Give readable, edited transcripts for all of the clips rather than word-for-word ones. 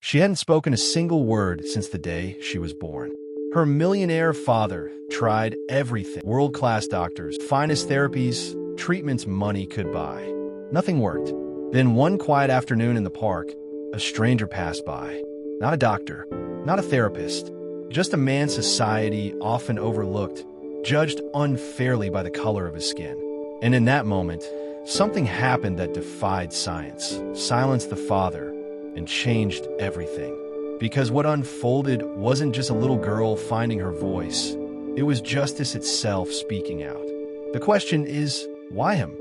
She hadn't spoken a single word since the day she was born. Her millionaire father tried everything. World-class doctors, finest therapies, treatments money could buy. Nothing worked. Then one quiet afternoon in the park, a stranger passed by. Not a doctor, not a therapist, just a man society often overlooked, judged unfairly by the color of his skin. And in that moment, something happened that defied science, silenced the father, and changed everything. Because what unfolded wasn't just a little girl finding her voice. It was justice itself speaking out. The question is, why him?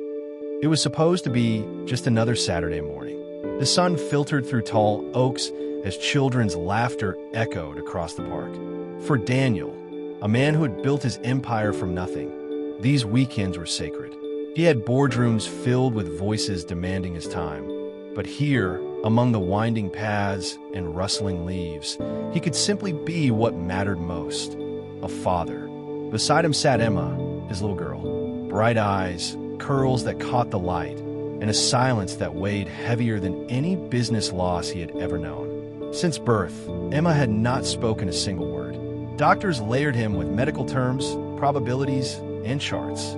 It was supposed to be just another Saturday morning. The sun filtered through tall oaks as children's laughter echoed across the park. For Daniel, a man who had built his empire from nothing, these weekends were sacred. He had boardrooms filled with voices demanding his time. But here, among the winding paths and rustling leaves, he could simply be what mattered most, a father. Beside him sat Emma, his little girl. Bright eyes, curls that caught the light, and a silence that weighed heavier than any business loss he had ever known. Since birth, Emma had not spoken a single word. Doctors layered him with medical terms, probabilities, and charts.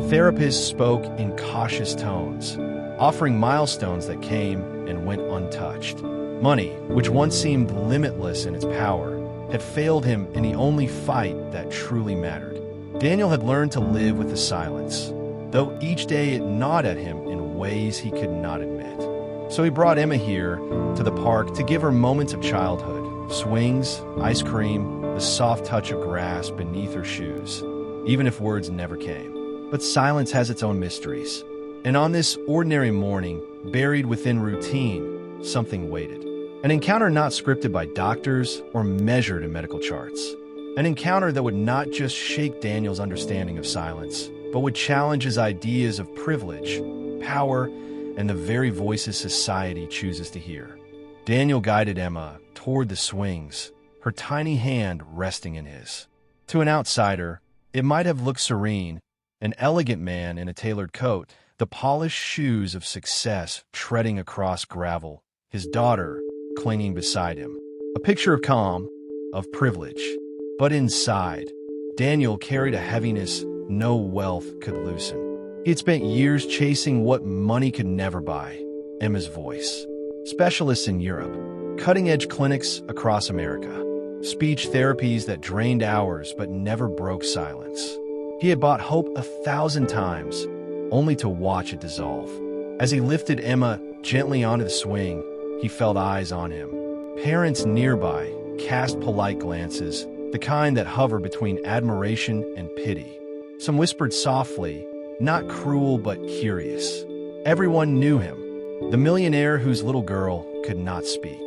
Therapists spoke in cautious tones, offering milestones that came and went untouched. Money, which once seemed limitless in its power, had failed him in the only fight that truly mattered. Daniel had learned to live with the silence, though each day it gnawed at him in ways he could not admit. So he brought Emma here to the park to give her moments of childhood, swings, ice cream, the soft touch of grass beneath her shoes, even if words never came. But silence has its own mysteries. And on this ordinary morning, buried within routine, something waited. An encounter not scripted by doctors or measured in medical charts. An encounter that would not just shake Daniel's understanding of silence, but would challenge his ideas of privilege, power, and the very voices society chooses to hear. Daniel guided Emma toward the swings, her tiny hand resting in his. To an outsider, it might have looked serene, an elegant man in a tailored coat, the polished shoes of success treading across gravel, his daughter clinging beside him. A picture of calm, of privilege. But inside, Daniel carried a heaviness no wealth could loosen. He had spent years chasing what money could never buy, Emma's voice. Specialists in Europe, cutting-edge clinics across America, speech therapies that drained hours but never broke silence. He had bought hope 1,000 times, only to watch it dissolve. As he lifted Emma gently onto the swing, he felt eyes on him. Parents nearby cast polite glances, the kind that hover between admiration and pity. Some whispered softly, not cruel but curious. Everyone knew him, the millionaire whose little girl could not speak.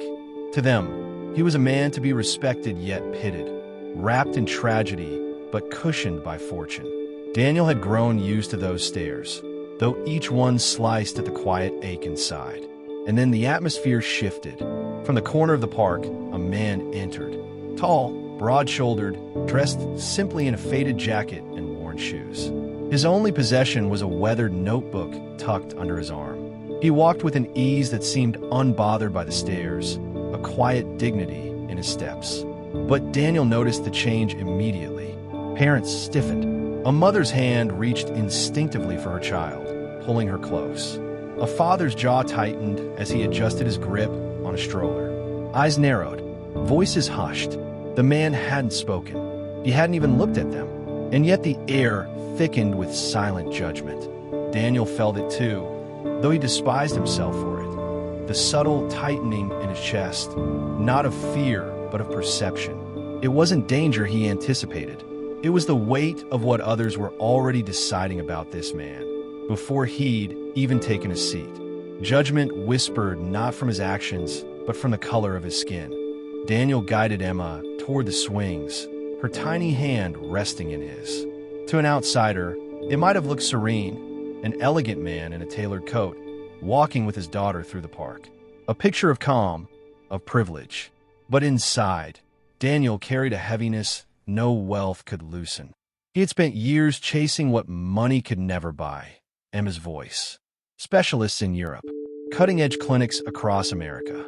To them, he was a man to be respected yet pitted, wrapped in tragedy but cushioned by fortune. Daniel had grown used to those stares, though each one sliced at the quiet ache inside. And then the atmosphere shifted. From the corner of the park, a man entered. Tall, broad-shouldered, dressed simply in a faded jacket and worn shoes. His only possession was a weathered notebook tucked under his arm. He walked with an ease that seemed unbothered by the stairs, a quiet dignity in his steps. But Daniel noticed the change immediately. Parents stiffened. A mother's hand reached instinctively for her child, pulling her close. A father's jaw tightened as he adjusted his grip on a stroller. Eyes narrowed, voices hushed. The man hadn't spoken. He hadn't even looked at them. And yet the air thickened with silent judgment. Daniel felt it too, though he despised himself for it. The subtle tightening in his chest, not of fear, but of perception. It wasn't danger he anticipated. It was the weight of what others were already deciding about this man, before he'd even taken a seat. Judgment whispered not from his actions, but from the color of his skin. Daniel guided Emma toward the swings, her tiny hand resting in his. To an outsider, it might have looked serene, an elegant man in a tailored coat, walking with his daughter through the park. A picture of calm, of privilege. But inside, Daniel carried a heaviness no wealth could loosen. He had spent years chasing what money could never buy, Emma's voice. Specialists in Europe, cutting-edge clinics across America,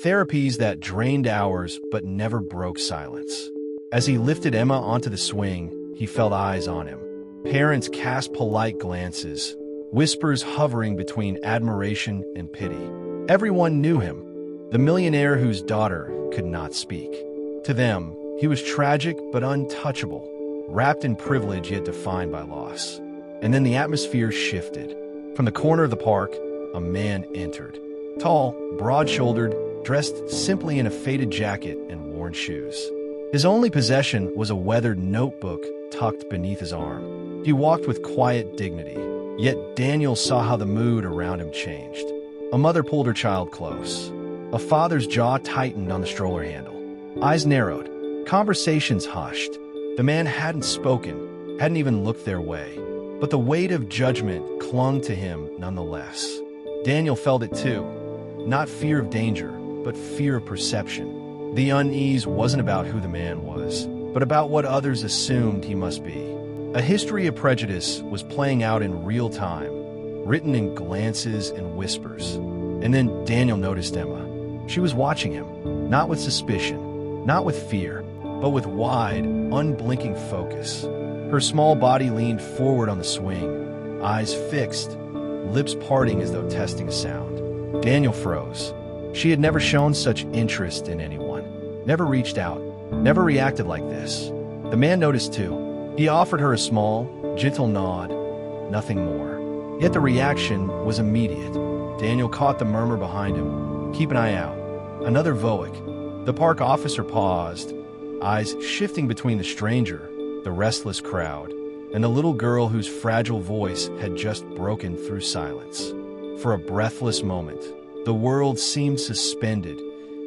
Therapies that drained hours but never broke silence. As he lifted Emma onto the swing, he felt eyes on him. Parents cast polite glances, whispers hovering between admiration and pity. Everyone knew him, the millionaire whose daughter could not speak. To them, he was tragic but untouchable, wrapped in privilege yet defined by loss. And then the atmosphere shifted. From the corner of the park, a man entered. Tall, broad-shouldered, dressed simply in a faded jacket and worn shoes. His only possession was a weathered notebook tucked beneath his arm. He walked with quiet dignity, yet Daniel saw how the mood around him changed. A mother pulled her child close. A father's jaw tightened on the stroller handle. Eyes narrowed. Conversations hushed. The man hadn't spoken, hadn't even looked their way. But the weight of judgment clung to him nonetheless. Daniel felt it too. Not fear of danger, but fear of perception. The unease wasn't about who the man was, but about what others assumed he must be. A history of prejudice was playing out in real time, written in glances and whispers. And then Daniel noticed Emma. She was watching him, not with suspicion, not with fear, but with wide, unblinking focus. Her small body leaned forward on the swing, eyes fixed, lips parting as though testing a sound. Daniel froze. She had never shown such interest in anyone, never reached out, never reacted like this. The man noticed too. He offered her a small, gentle nod, nothing more. Yet the reaction was immediate. Daniel caught the murmur behind him. Keep an eye out. Another Voic. The park officer paused, eyes shifting between the stranger, the restless crowd, and the little girl whose fragile voice had just broken through silence. For a breathless moment, the world seemed suspended,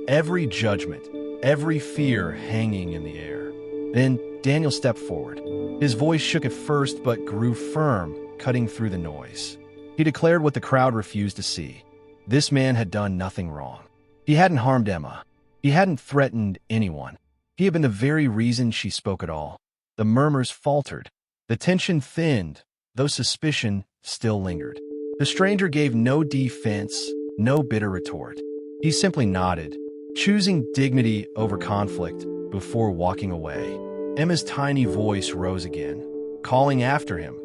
every judgment, every fear hanging in the air. Then Daniel stepped forward. His voice shook at first but grew firm, cutting through the noise. He declared what the crowd refused to see. This man had done nothing wrong. He hadn't harmed Emma. He hadn't threatened anyone. He had been the very reason she spoke at all. The murmurs faltered. The tension thinned, though suspicion still lingered. The stranger gave no defense, no bitter retort. He simply nodded, choosing dignity over conflict before walking away. Emma's tiny voice rose again, calling after him,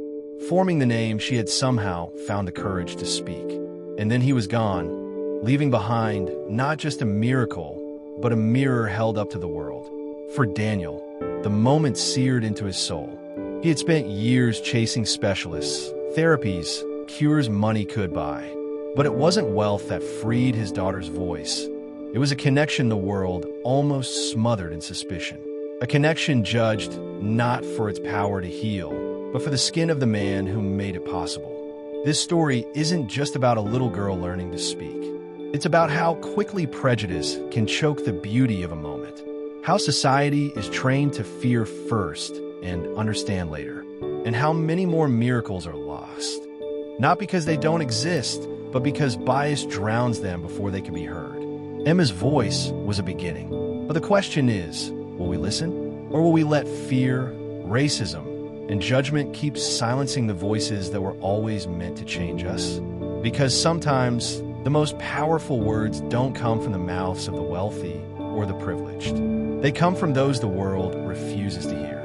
forming the name she had somehow found the courage to speak. And then he was gone, leaving behind not just a miracle, but a mirror held up to the world. For Daniel, the moment seared into his soul. He had spent years chasing specialists, therapies, cures money could buy. But it wasn't wealth that freed his daughter's voice. It was a connection the world almost smothered in suspicion. A connection judged not for its power to heal, but for the skin of the man who made it possible. This story isn't just about a little girl learning to speak. It's about how quickly prejudice can choke the beauty of a moment. How society is trained to fear first and understand later. And how many more miracles are lost. Not because they don't exist, but because bias drowns them before they can be heard. Emma's voice was a beginning. But the question is, will we listen? Or will we let fear, racism, and judgment keep silencing the voices that were always meant to change us? Because sometimes the most powerful words don't come from the mouths of the wealthy or the privileged. They come from those the world refuses to hear.